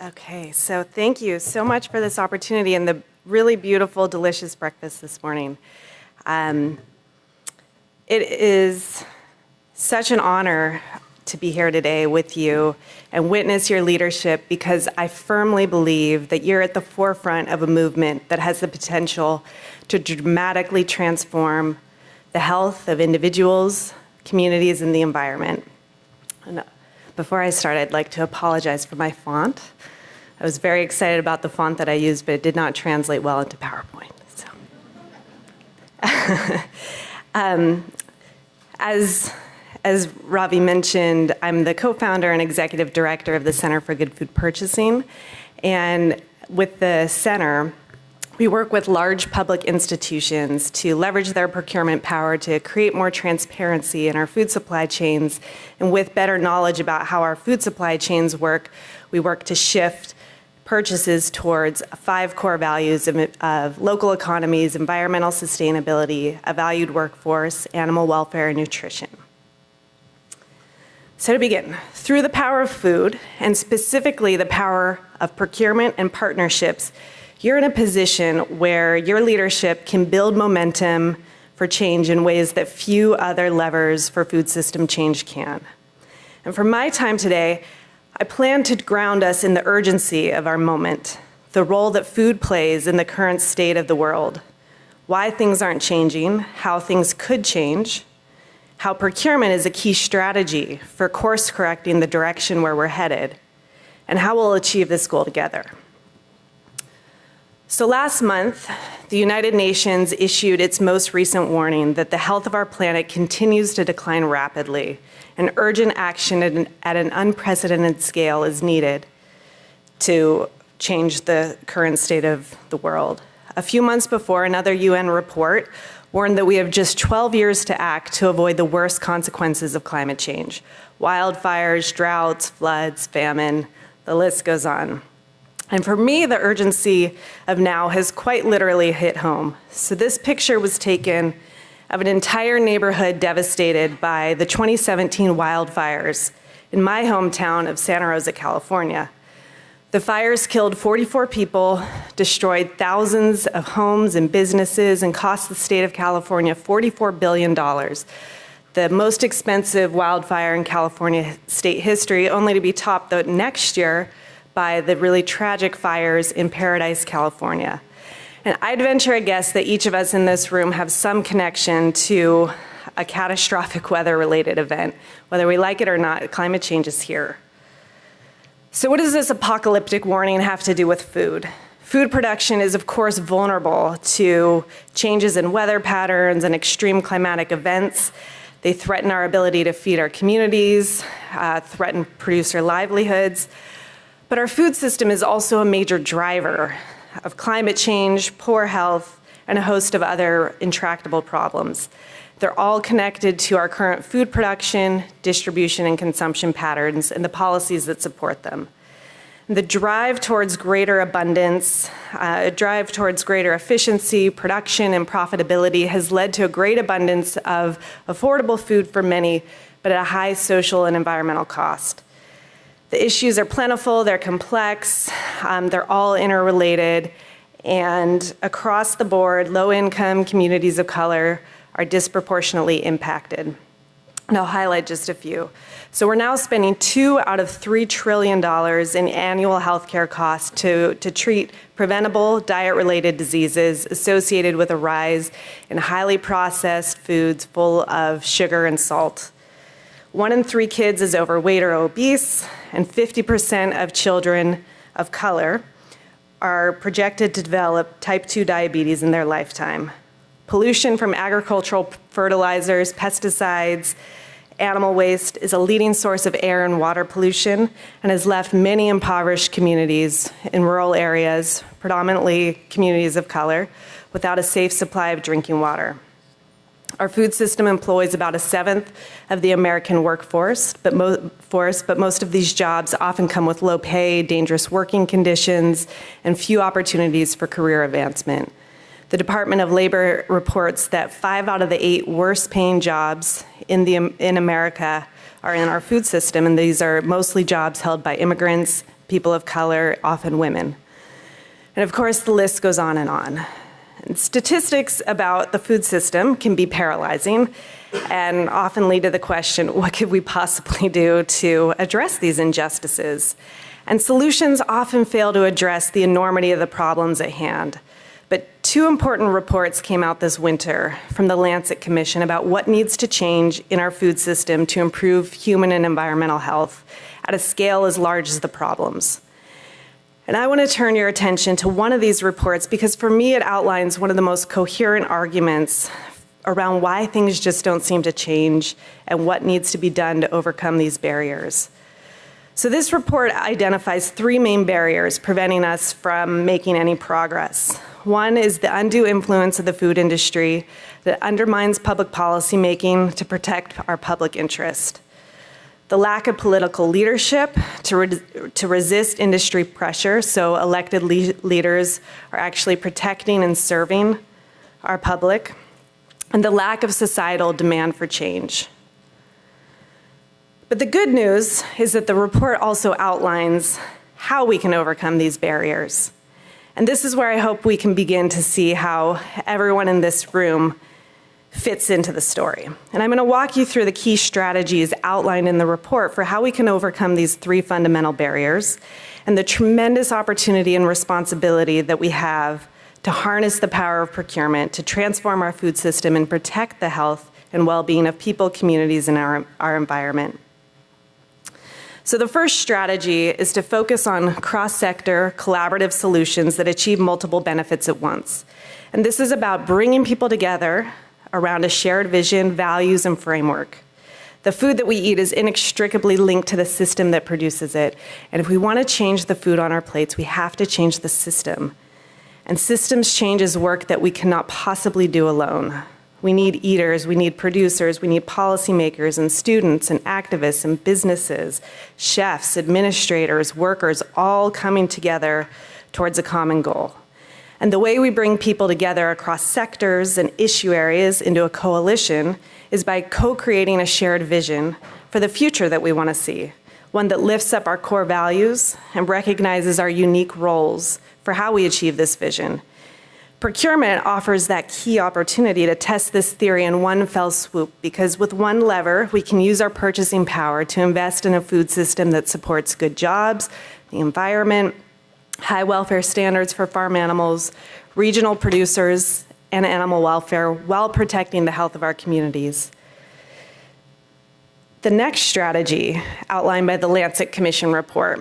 Okay, so thank you so much for this opportunity and the really beautiful, delicious breakfast this morning. It is such an honor to be here today with you and witness your leadership, because I firmly believe that you're at the forefront of a movement that has the potential to dramatically transform the health of individuals, communities, and the environment. And before I start, I'd like to apologize for my font. I was very excited about the font that I used, but it did not translate well into PowerPoint. So. As Ravi mentioned, I'm the co-founder and executive director of the Center for Good Food Purchasing. And with the center, we work with large public institutions to leverage their procurement power to create more transparency in our food supply chains. And with better knowledge about how our food supply chains work, we work to shift purchases towards 5 core values of local economies, environmental sustainability, a valued workforce, animal welfare, and nutrition. So to begin, through the power of food, and specifically the power of procurement and partnerships, you're in a position where your leadership can build momentum for change in ways that few other levers for food system change can. And for my time today, I plan to ground us in the urgency of our moment, the role that food plays in the current state of the world, why things aren't changing, how things could change, how procurement is a key strategy for course-correcting the direction where we're headed, and how we'll achieve this goal together. So last month, the United Nations issued its most recent warning that the health of our planet continues to decline rapidly, and urgent action at an unprecedented scale is needed to change the current state of the world. A few months before, another UN report warned that we have just 12 years to act to avoid the worst consequences of climate change: wildfires, droughts, floods, famine, the list goes on. And for me, the urgency of now has quite literally hit home. So this picture was taken of an entire neighborhood devastated by the 2017 wildfires in my hometown of Santa Rosa, California. The fires killed 44 people, destroyed thousands of homes and businesses, and cost the state of California $44 billion. The most expensive wildfire in California state history, only to be topped the next year by the really tragic fires in Paradise, California. And I'd venture a guess that each of us in this room have some connection to a catastrophic weather-related event. Whether we like it or not, climate change is here. So what does this apocalyptic warning have to do with food? Food production is, of course, vulnerable to changes in weather patterns and extreme climatic events. They threaten our ability to feed our communities, threaten producer livelihoods. But our food system is also a major driver of climate change, poor health, and a host of other intractable problems. They're all connected to our current food production, distribution, and consumption patterns, and the policies that support them. The drive towards greater abundance, a drive towards greater efficiency, production, and profitability has led to a great abundance of affordable food for many, but at a high social and environmental cost. The issues are plentiful, they're complex, they're all interrelated, and across the board, low-income communities of color are disproportionately impacted. And I'll highlight just a few. So we're now spending $2 out of $3 trillion in annual healthcare costs to treat preventable diet-related diseases associated with a rise in highly processed foods full of sugar and salt. 1 in 3 kids is overweight or obese, and 50% of children of color are projected to develop type 2 diabetes in their lifetime. Pollution from agricultural fertilizers, pesticides, animal waste is a leading source of air and water pollution and has left many impoverished communities in rural areas, predominantly communities of color, without a safe supply of drinking water. Our food system employs about 1/7 of the American workforce, but most of these jobs often come with low pay, dangerous working conditions, and few opportunities for career advancement. The Department of Labor reports that 5 out of the 8 worst paying jobs in America are in our food system, and these are mostly jobs held by immigrants, people of color, often women. And of course, the list goes on and on. And statistics about the food system can be paralyzing and often lead to the question, what could we possibly do to address these injustices? And solutions often fail to address the enormity of the problems at hand. But two important reports came out this winter from the Lancet Commission about what needs to change in our food system to improve human and environmental health at a scale as large as the problems. And I want to turn your attention to one of these reports because for me it outlines one of the most coherent arguments around why things just don't seem to change and what needs to be done to overcome these barriers. So this report identifies three main barriers preventing us from making any progress. One is the undue influence of the food industry that undermines public policy making to protect our public interest. The lack of political leadership to resist industry pressure, so elected leaders are actually protecting and serving our public, and the lack of societal demand for change. But the good news is that the report also outlines how we can overcome these barriers. And this is where I hope we can begin to see how everyone in this room fits into the story. And I'm going to walk you through the key strategies outlined in the report for how we can overcome these three fundamental barriers and the tremendous opportunity and responsibility that we have to harness the power of procurement to transform our food system and protect the health and well-being of people, communities, and our environment. So the first strategy is to focus on cross-sector collaborative solutions that achieve multiple benefits at once. And this is about bringing people together around a shared vision, values, and framework. The food that we eat is inextricably linked to the system that produces it. And if we want to change the food on our plates, we have to change the system. And systems change is work that we cannot possibly do alone. We need eaters, we need producers, we need policymakers and students and activists and businesses, chefs, administrators, workers, all coming together towards a common goal. And the way we bring people together across sectors and issue areas into a coalition is by co-creating a shared vision for the future that we want to see, one that lifts up our core values and recognizes our unique roles for how we achieve this vision. Procurement offers that key opportunity to test this theory in one fell swoop because with one lever, we can use our purchasing power to invest in a food system that supports good jobs, the environment, high welfare standards for farm animals, regional producers, and animal welfare while protecting the health of our communities. The next strategy outlined by the Lancet Commission report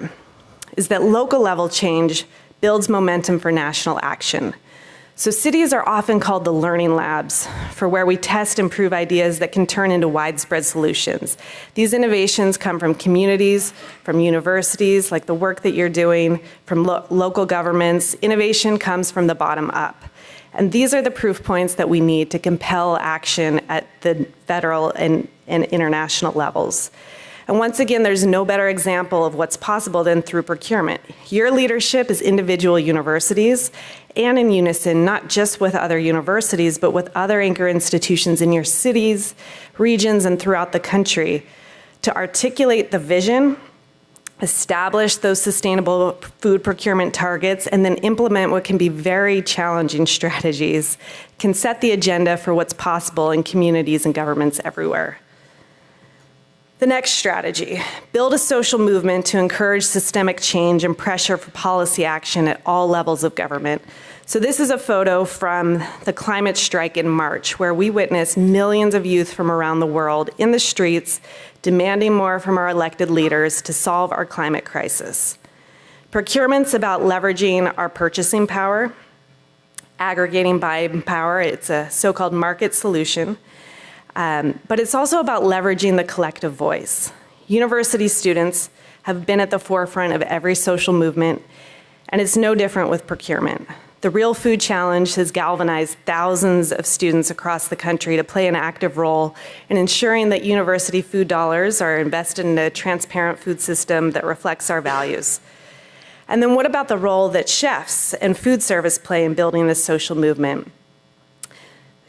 is that local level change builds momentum for national action. So cities are often called the learning labs for where we test and prove ideas that can turn into widespread solutions. These innovations come from communities, from universities, like the work that you're doing, from local governments. Innovation comes from the bottom up. And these are the proof points that we need to compel action at the federal and international levels. And once again, there's no better example of what's possible than through procurement. Your leadership as individual universities and in unison, not just with other universities, but with other anchor institutions in your cities, regions, and throughout the country to articulate the vision, establish those sustainable food procurement targets, and then implement what can be very challenging strategies, can set the agenda for what's possible in communities and governments everywhere. The next strategy, build a social movement to encourage systemic change and pressure for policy action at all levels of government. So this is a photo from the climate strike in March, where we witnessed millions of youth from around the world in the streets demanding more from our elected leaders to solve our climate crisis. Procurement's about leveraging our purchasing power, aggregating buying power. It's a so-called market solution. But it's also about leveraging the collective voice. University students have been at the forefront of every social movement, and it's no different with procurement. The Real Food Challenge has galvanized thousands of students across the country to play an active role in ensuring that university food dollars are invested in a transparent food system that reflects our values. And then what about the role that chefs and food service play in building this social movement?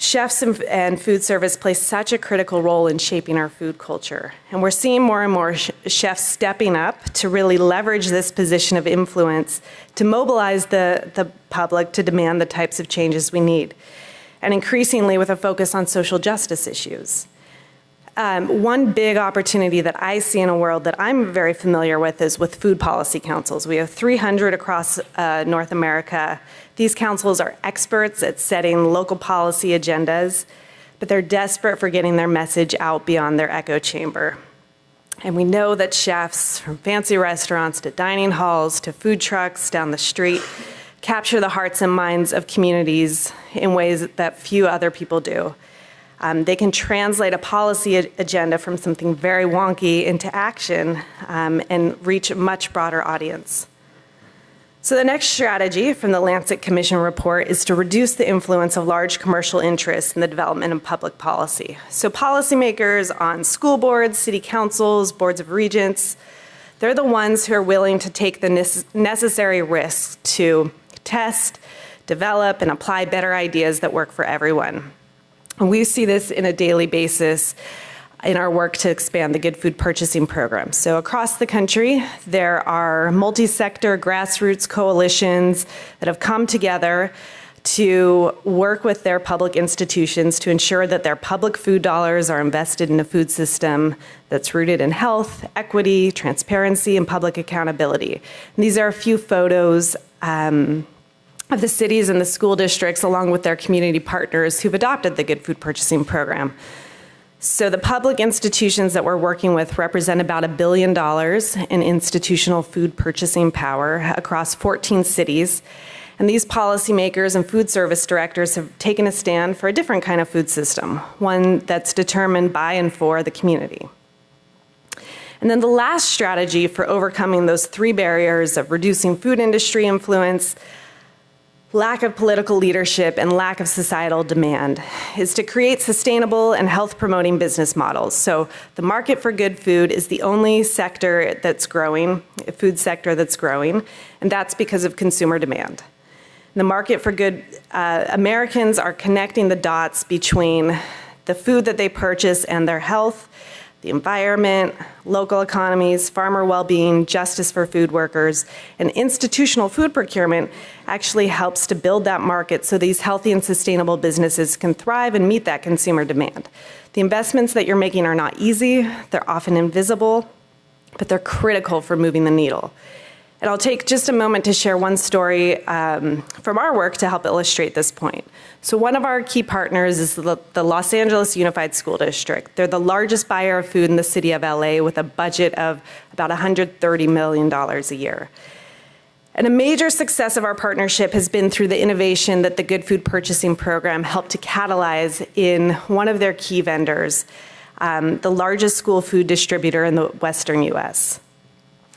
Chefs and food service play such a critical role in shaping our food culture. And we're seeing more and more chefs stepping up to really leverage this position of influence to mobilize the public to demand the types of changes we need, and increasingly with a focus on social justice issues. One big opportunity that I see in a world that I'm very familiar with is with food policy councils. We have 300 across North America. These councils are experts at setting local policy agendas, but they're desperate for getting their message out beyond their echo chamber. And we know that chefs, from fancy restaurants to dining halls to food trucks down the street, capture the hearts and minds of communities in ways that few other people do. They can translate a policy agenda from something very wonky into action and reach a much broader audience. So the next strategy from the Lancet Commission report is to reduce the influence of large commercial interests in the development of public policy. So policymakers on school boards, city councils, boards of regents, they're the ones who are willing to take the necessary risks to test, develop, and apply better ideas that work for everyone. And we see this in a daily basis in our work to expand the Good Food Purchasing Program. So across the country, there are multi-sector grassroots coalitions that have come together to work with their public institutions to ensure that their public food dollars are invested in a food system that's rooted in health, equity, transparency, and public accountability. And these are a few photos of the cities and the school districts along with their community partners who've adopted the Good Food Purchasing Program. So the public institutions that we're working with represent about $1 billion in institutional food purchasing power across 14 cities. And these policymakers and food service directors have taken a stand for a different kind of food system, one that's determined by and for the community. And then the last strategy for overcoming those three barriers of reducing food industry influence, lack of political leadership, and lack of societal demand is to create sustainable and health-promoting business models. So the market for good food is the only sector that's growing, a food sector that's growing, and that's because of consumer demand. The market for good, Americans are connecting the dots between the food that they purchase and their health, the environment, local economies, farmer well-being, justice for food workers, and institutional food procurement actually helps to build that market so these healthy and sustainable businesses can thrive and meet that consumer demand. The investments that you're making are not easy, they're often invisible, but they're critical for moving the needle. And I'll take just a moment to share one story from our work to help illustrate this point. So one of our key partners is the Los Angeles Unified School District. They're the largest buyer of food in the city of LA with a budget of about $130 million a year. And a major success of our partnership has been through the innovation that the Good Food Purchasing Program helped to catalyze in one of their key vendors, the largest school food distributor in the Western US.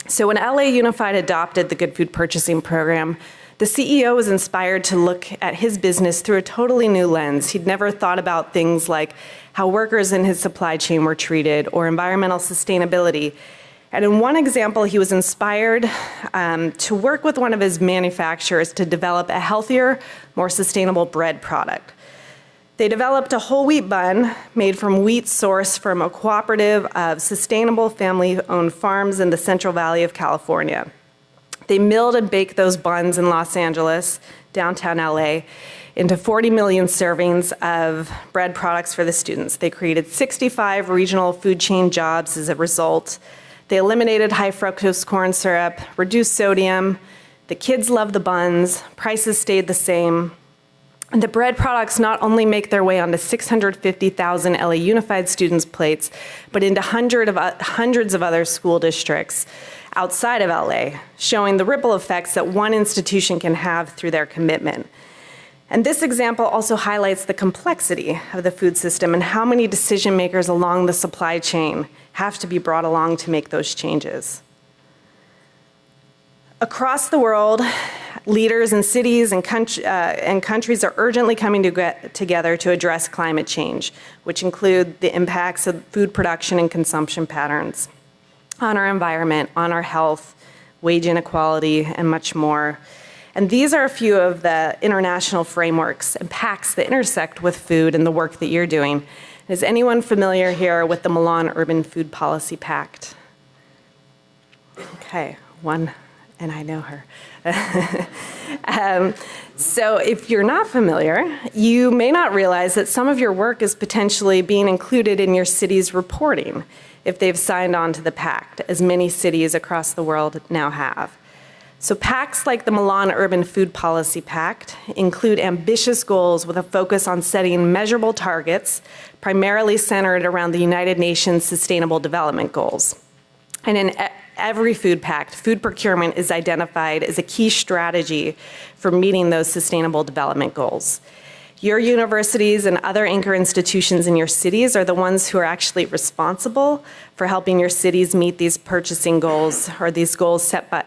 So when LA Unified adopted the Good Food Purchasing Program, the CEO was inspired to look at his business through a totally new lens. He'd never thought about things like how workers in his supply chain were treated or environmental sustainability. And in one example, he was inspired to work with one of his manufacturers to develop a healthier, more sustainable bread product. They developed a whole wheat bun made from wheat sourced from a cooperative of sustainable family-owned farms in the Central Valley of California. They milled and baked those buns in Los Angeles, downtown LA, into 40 million servings of bread products for the students. They created 65 regional food chain jobs as a result. They eliminated high fructose corn syrup, reduced sodium. The kids loved the buns, prices stayed the same. And the bread products not only make their way onto 650,000 LA Unified students' plates, but into hundreds of other school districts outside of LA, showing the ripple effects that one institution can have through their commitment. And this example also highlights the complexity of the food system and how many decision makers along the supply chain have to be brought along to make those changes. Across the world, leaders in cities and countries are urgently coming together to address climate change, which include the impacts of food production and consumption patterns on our environment, on our health, wage inequality, and much more. And these are a few of the international frameworks and pacts that intersect with food and the work that you're doing. Is anyone familiar here with the Milan Urban Food Policy Pact? Okay, one, and I know her. So if you're not familiar, you may not realize that some of your work is potentially being included in your city's reporting if they've signed on to the pact, as many cities across the world now have. So pacts like the Milan Urban Food Policy Pact include ambitious goals with a focus on setting measurable targets, primarily centered around the United Nations Sustainable Development Goals. And in every food pact, food procurement is identified as a key strategy for meeting those sustainable development goals. Your universities and other anchor institutions in your cities are the ones who are actually responsible for helping your cities meet these purchasing goals, or these goals set by,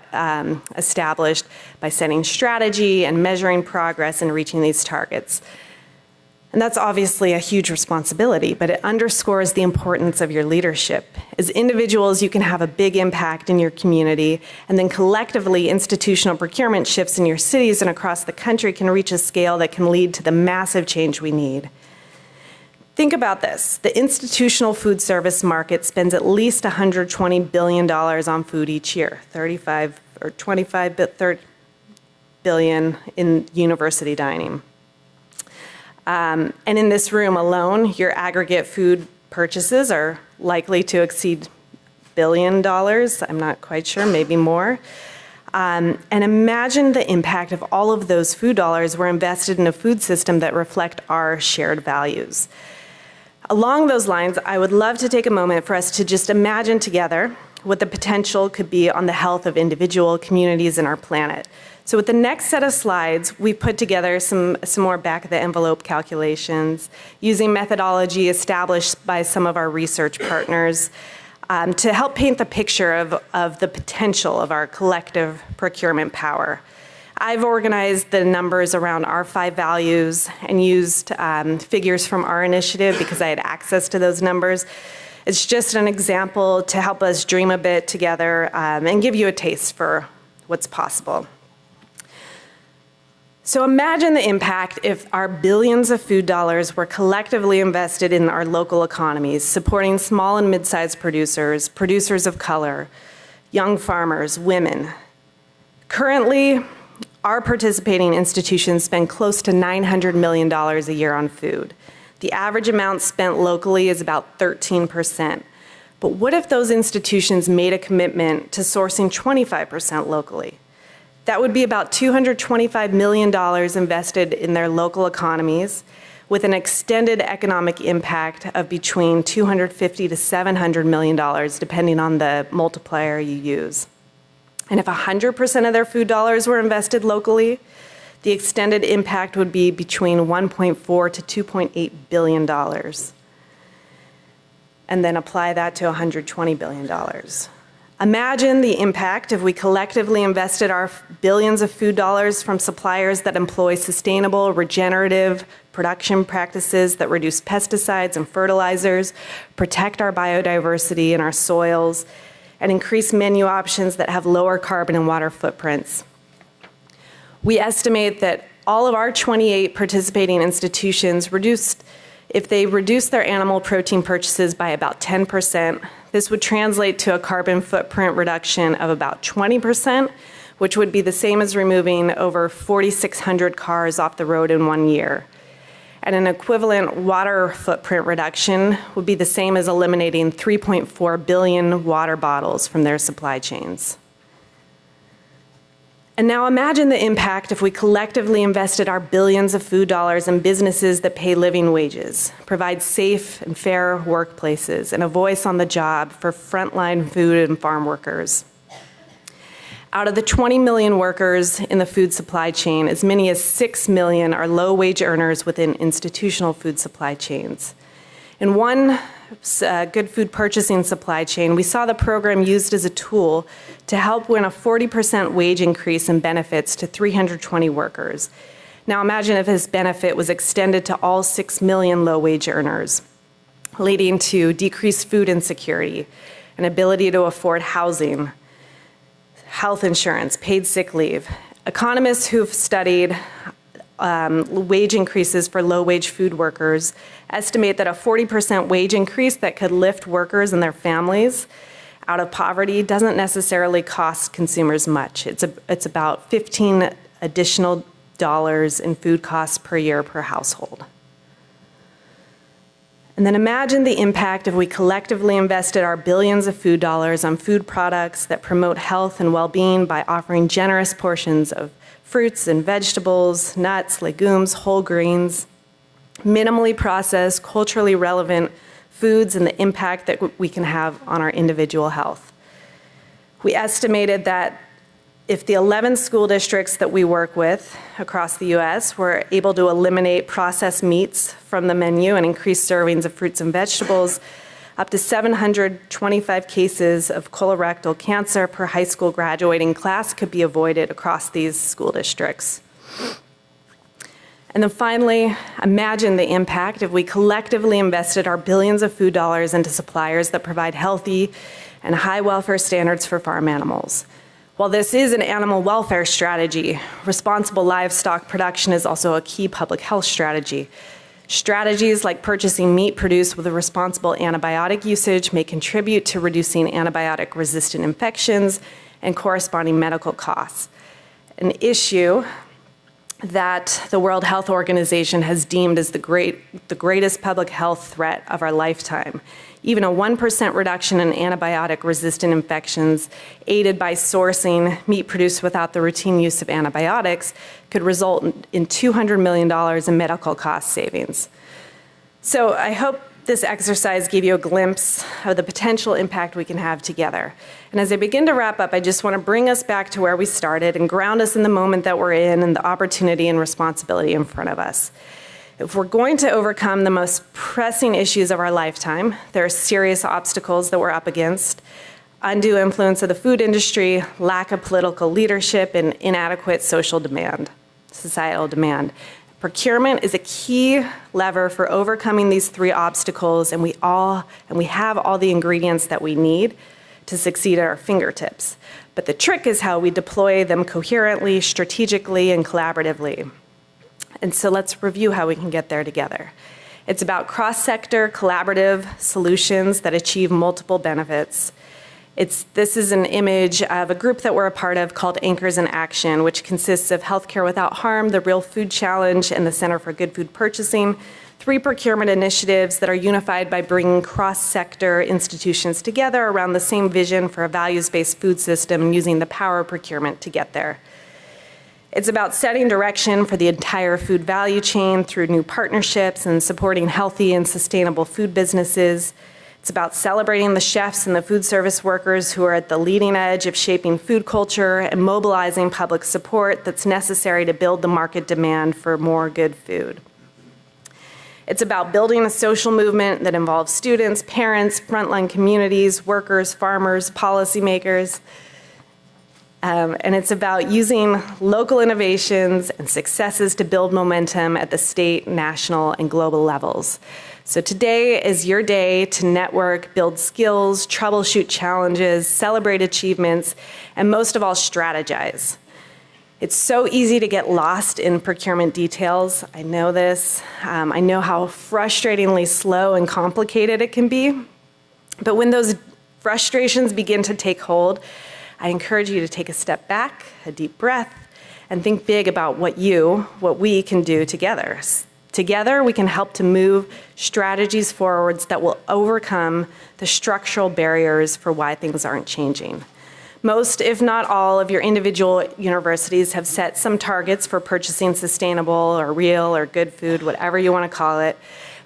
established by setting strategy and measuring progress in reaching these targets. And that's obviously a huge responsibility, but it underscores the importance of your leadership. As individuals, you can have a big impact in your community, and then collectively, institutional procurement shifts in your cities and across the country can reach a scale that can lead to the massive change we need. Think about this. The institutional food service market spends at least $120 billion on food each year, 30 billion in university dining. And in this room alone, your aggregate food purchases are likely to exceed $1 billion. I'm not quite sure, maybe more. And imagine the impact if all of those food dollars were invested in a food system that reflect our shared values. Along those lines, I would love to take a moment for us to just imagine together what the potential could be on the health of individual communities and our planet. So with the next set of slides, we put together some more back-of-the-envelope calculations using methodology established by some of our research partners to help paint the picture of the potential of our collective procurement power. I've organized the numbers around our 5 values and used figures from our initiative because I had access to those numbers. It's just an example to help us dream a bit together and give you a taste for what's possible. So imagine the impact if our billions of food dollars were collectively invested in our local economies, supporting small and mid-sized producers, producers of color, young farmers, women. Currently, our participating institutions spend close to $900 million a year on food. The average amount spent locally is about 13%. But what if those institutions made a commitment to sourcing 25% locally? That would be about $225 million invested in their local economies, with an extended economic impact of between $250 to $700 million, depending on the multiplier you use. And if 100% of their food dollars were invested locally, the extended impact would be between $1.4 to $2.8 billion. And then apply that to $120 billion. Imagine the impact if we collectively invested our billions of food dollars from suppliers that employ sustainable, regenerative production practices that reduce pesticides and fertilizers, protect our biodiversity and our soils, and increase menu options that have lower carbon and water footprints. We estimate that all of our 28 participating institutions if they reduce their animal protein purchases by about 10%, this would translate to a carbon footprint reduction of about 20%, which would be the same as removing over 4,600 cars off the road in 1 year. And an equivalent water footprint reduction would be the same as eliminating 3.4 billion water bottles from their supply chains. And now imagine the impact if we collectively invested our billions of food dollars in businesses that pay living wages, provide safe and fair workplaces, and a voice on the job for frontline food and farm workers. Out of the 20 million workers in the food supply chain, as many as 6 million are low-wage earners within institutional food supply chains. In one good food purchasing supply chain, we saw the program used as a tool to help win a 40% wage increase in benefits to 320 workers. Now imagine if this benefit was extended to all 6 million low-wage earners, leading to decreased food insecurity, an ability to afford housing, health insurance, paid sick leave, Economists who've studied wage increases for low-wage food workers estimate that a 40% wage increase that could lift workers and their families out of poverty doesn't necessarily cost consumers much. It's about $15 additional in food costs per year per household. And then imagine the impact if we collectively invested our billions of food dollars on food products that promote health and well-being by offering generous portions of fruits and vegetables, nuts, legumes, whole grains, minimally processed, culturally relevant foods, and the impact that we can have on our individual health. We estimated that if the 11 school districts that we work with across the US were able to eliminate processed meats from the menu and increase servings of fruits and vegetables, up to 725 cases of colorectal cancer per high school graduating class could be avoided across these school districts. And then finally, imagine the impact if we collectively invested our billions of food dollars into suppliers that provide healthy and high welfare standards for farm animals. While this is an animal welfare strategy, responsible livestock production is also a key public health strategy. Strategies like purchasing meat produced with a responsible antibiotic usage may contribute to reducing antibiotic-resistant infections and corresponding medical costs. An issue that the World Health Organization has deemed as the greatest public health threat of our lifetime. Even a 1% reduction in antibiotic-resistant infections, aided by sourcing meat produced without the routine use of antibiotics, could result in $200 million in medical cost savings. So I hope this exercise gave you a glimpse of the potential impact we can have together. And as I begin to wrap up, I just want to bring us back to where we started and ground us in the moment that we're in and the opportunity and responsibility in front of us. If we're going to overcome the most pressing issues of our lifetime, there are serious obstacles that we're up against: undue influence of the food industry, lack of political leadership, and inadequate societal demand. Procurement is a key lever for overcoming these three obstacles, and we have all the ingredients that we need to succeed at our fingertips. But the trick is how we deploy them coherently, strategically, and collaboratively. And so let's review how we can get there together. It's about cross-sector collaborative solutions that achieve multiple benefits. This is an image of a group that we're a part of called Anchors in Action, which consists of Healthcare Without Harm, the Real Food Challenge, and the Center for Good Food Purchasing, three procurement initiatives that are unified by bringing cross-sector institutions together around the same vision for a values-based food system and using the power of procurement to get there. It's about setting direction for the entire food value chain through new partnerships and supporting healthy and sustainable food businesses. It's about celebrating the chefs and the food service workers who are at the leading edge of shaping food culture and mobilizing public support that's necessary to build the market demand for more good food. It's about building a social movement that involves students, parents, frontline communities, workers, farmers, policymakers. And it's about using local innovations and successes to build momentum at the state, national, and global levels. So today is your day to network, build skills, troubleshoot challenges, celebrate achievements, and most of all, strategize. It's so easy to get lost in procurement details. I know this. I know how frustratingly slow and complicated it can be. But when those frustrations begin to take hold, I encourage you to take a step back, a deep breath, and think big about what we can do together. Together, we can help to move strategies forwards that will overcome the structural barriers for why things aren't changing. Most, if not all, of your individual universities have set some targets for purchasing sustainable or real or good food, whatever you want to call it.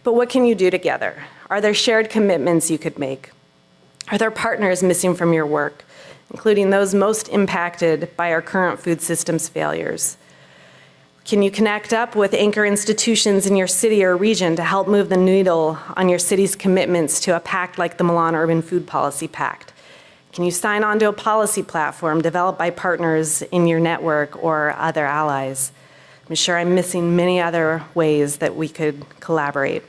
But what can you do together? Are there shared commitments you could make? Are there partners missing from your work, including those most impacted by our current food system's failures? Can you connect up with anchor institutions in your city or region to help move the needle on your city's commitments to a pact like the Milan Urban Food Policy Pact? Can you sign on to a policy platform developed by partners in your network or other allies? I'm sure I'm missing many other ways that we could collaborate.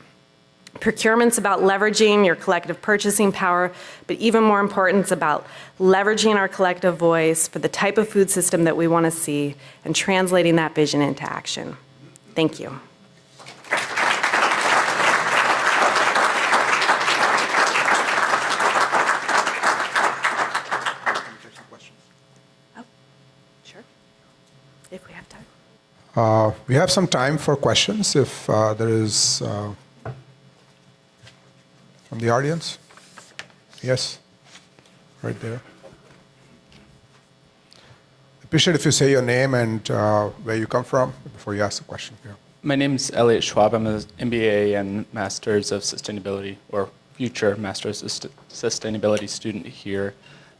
Procurement's about leveraging your collective purchasing power, but even more important, it's about leveraging our collective voice for the type of food system that we want to see and translating that vision into action. Thank you. Oh, sure, if we have time. We have some time for questions if there is from the audience. Yes, right there. Appreciate if you say your name and where you come from before you ask the question. Yeah. My name is Elliot Schwab. I'm an MBA and Masters of Sustainability, or future Masters of Sustainability student here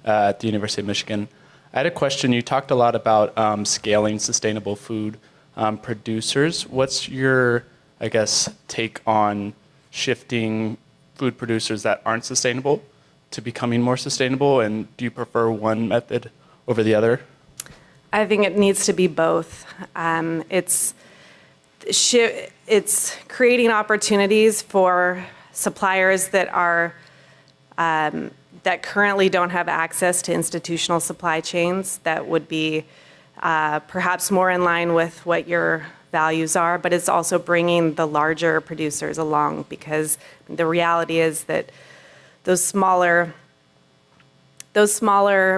at the University of Michigan. I had a question. You talked a lot about scaling sustainable food producers. What's your, I guess, take on shifting food producers that aren't sustainable to becoming more sustainable? And do you prefer one method over the other? I think it needs to be both. It's creating opportunities for suppliers that are that currently don't have access to institutional supply chains that would be perhaps more in line with what your values are, but it's also bringing the larger producers along, because the reality is that those smaller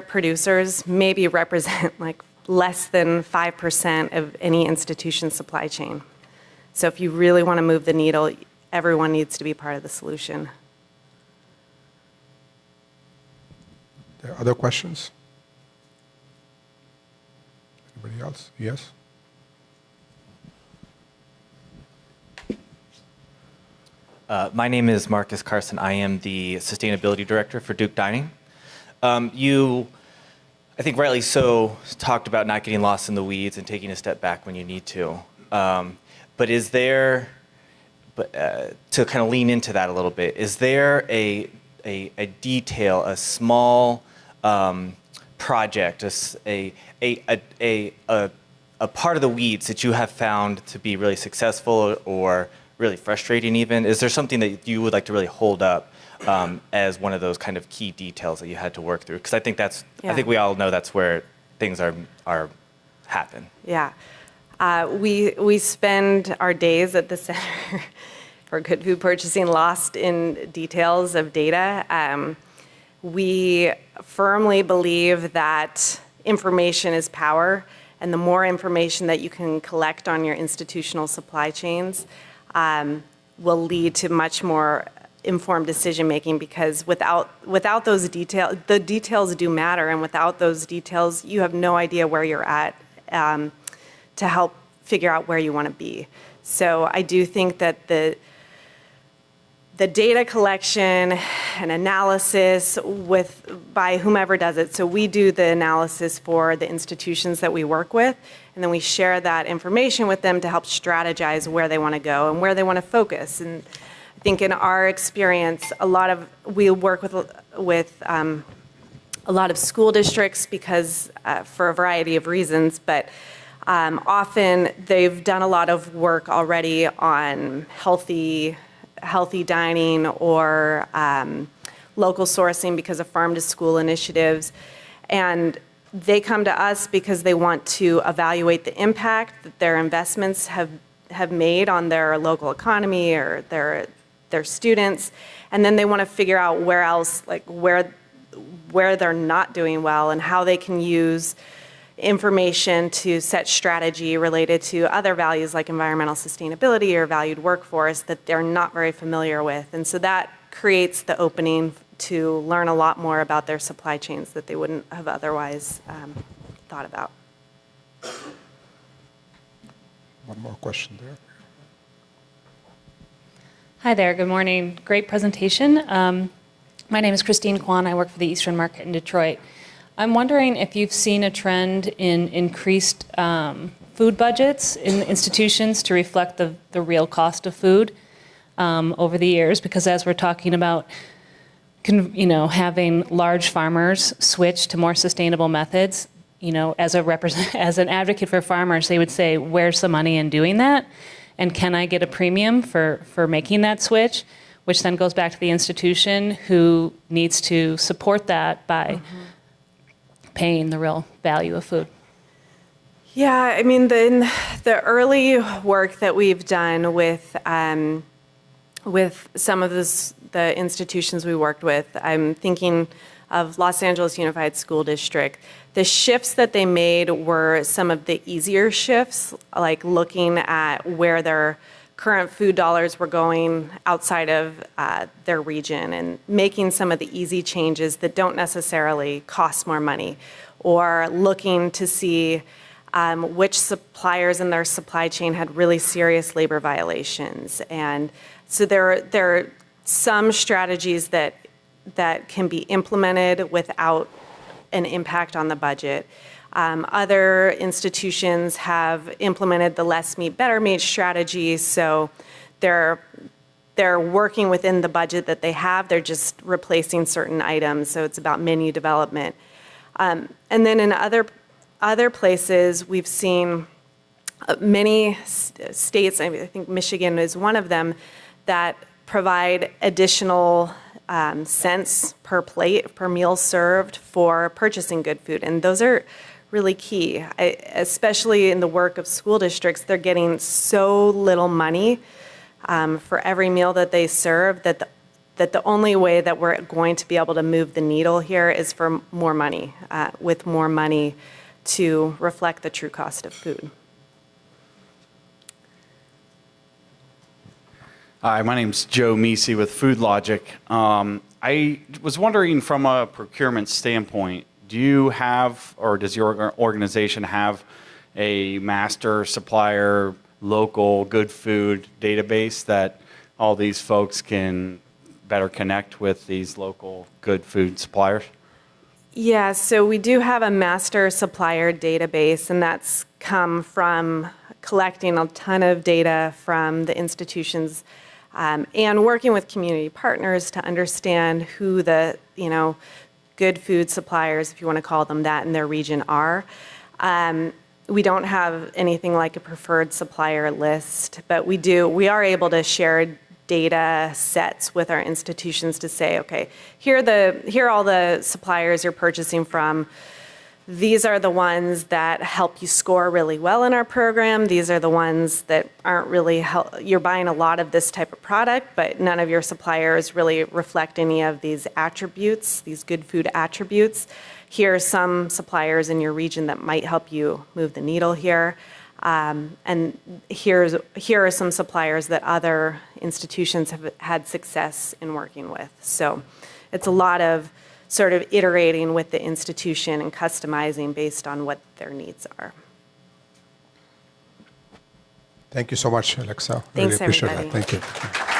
producers maybe represent like less than 5% of any institution's supply chain. So if you really want to move the needle, everyone needs to be part of the solution. There are other questions? Anybody else? Yes? My name is Marcus Carson. I am the Sustainability Director for Duke Dining. You, I think rightly so, talked about not getting lost in the weeds and taking a step back when you need to. But is there, to kind of lean into that a little bit, is there a detail, a small project, a part of the weeds that you have found to be really successful or really frustrating even? Is there something that you would like to really hold up as one of those kind of key details that you had to work through? Because I think that's, I think we all know that's where things are happen. Yeah. We spend our days at the Center for Good Food Purchasing lost in details of data. We firmly believe that information is power, and the more information that you can collect on your institutional supply chains will lead to much more informed decision making, because without those details, the details do matter, and without those details, you have no idea where you're at to help figure out where you want to be. So I do think that the data collection and analysis by whomever does it. So we do the analysis for the institutions that we work with, and then we share that information with them to help strategize where they want to go and where they want to focus. And I think in our experience, we work with a lot of school districts because for a variety of reasons, but often they've done a lot of work already on healthy dining or local sourcing because of farm to school initiatives. And they come to us because they want to evaluate the impact that their investments have made on their local economy or their students. And then they want to figure out where else, like where they're not doing well and how they can use information to set strategy related to other values like environmental sustainability or valued workforce that they're not very familiar with. And so that creates the opening to learn a lot more about their supply chains that they wouldn't have otherwise thought about. One more question there. Hi there, good morning. Great presentation. My name is Christine Kwan. I work for the Eastern Market in Detroit. I'm wondering if you've seen a trend in increased food budgets in institutions to reflect the real cost of food over the years, because as we're talking about having large farmers switch to more sustainable methods, as an advocate for farmers, they would say, where's the money in doing that? And can I get a premium for making that switch? which then goes back to the institution who needs to support that by paying the real value of food. Yeah, I mean, the early work that we've done with some of the institutions we worked with, I'm thinking of Los Angeles Unified School District. The shifts that they made were some of the easier shifts, like looking at where their current food dollars were going outside of their region and making some of the easy changes that don't necessarily cost more money, or looking to see which suppliers in their supply chain had really serious labor violations. And so there are some strategies that can be implemented without an impact on the budget. Other institutions have implemented the less meat, better meat strategy, so they're working within the budget that they have. They're just replacing certain items, so it's about menu development. And then in other places, we've seen many states, I think Michigan is one of them, that provide additional cents per plate, per meal served for purchasing good food. And those are really key, especially in the work of school districts. They're getting so little money for every meal that they serve that the only way that we're going to be able to move the needle here is for more money, with more money to reflect the true cost of food. Hi, my name's Joe Meese with Food Logic. I was wondering, from a procurement standpoint, do you have, or does your organization have a master supplier, local good food database that all these folks can better connect with these local good food suppliers? Yeah, so we do have a master supplier database, and that's come from collecting a ton of data from the institutions and working with community partners to understand who the, good food suppliers, if you want to call them that, in their region are. We don't have anything like a preferred supplier list, but we are able to share data sets with our institutions to say, okay, here are all the suppliers you're purchasing from. These are the ones that help you score really well in our program. These are the ones that aren't really you're buying a lot of this type of product, but none of your suppliers really reflect any of these attributes, these good food attributes. Here are some suppliers in your region that might help you move the needle here. And here are some suppliers that other institutions have had success in working with. So it's a lot of sort of iterating with the institution and customizing based on what their needs are. Thank you so much, Alexa. Thanks, Really appreciate everybody. that. Thank you.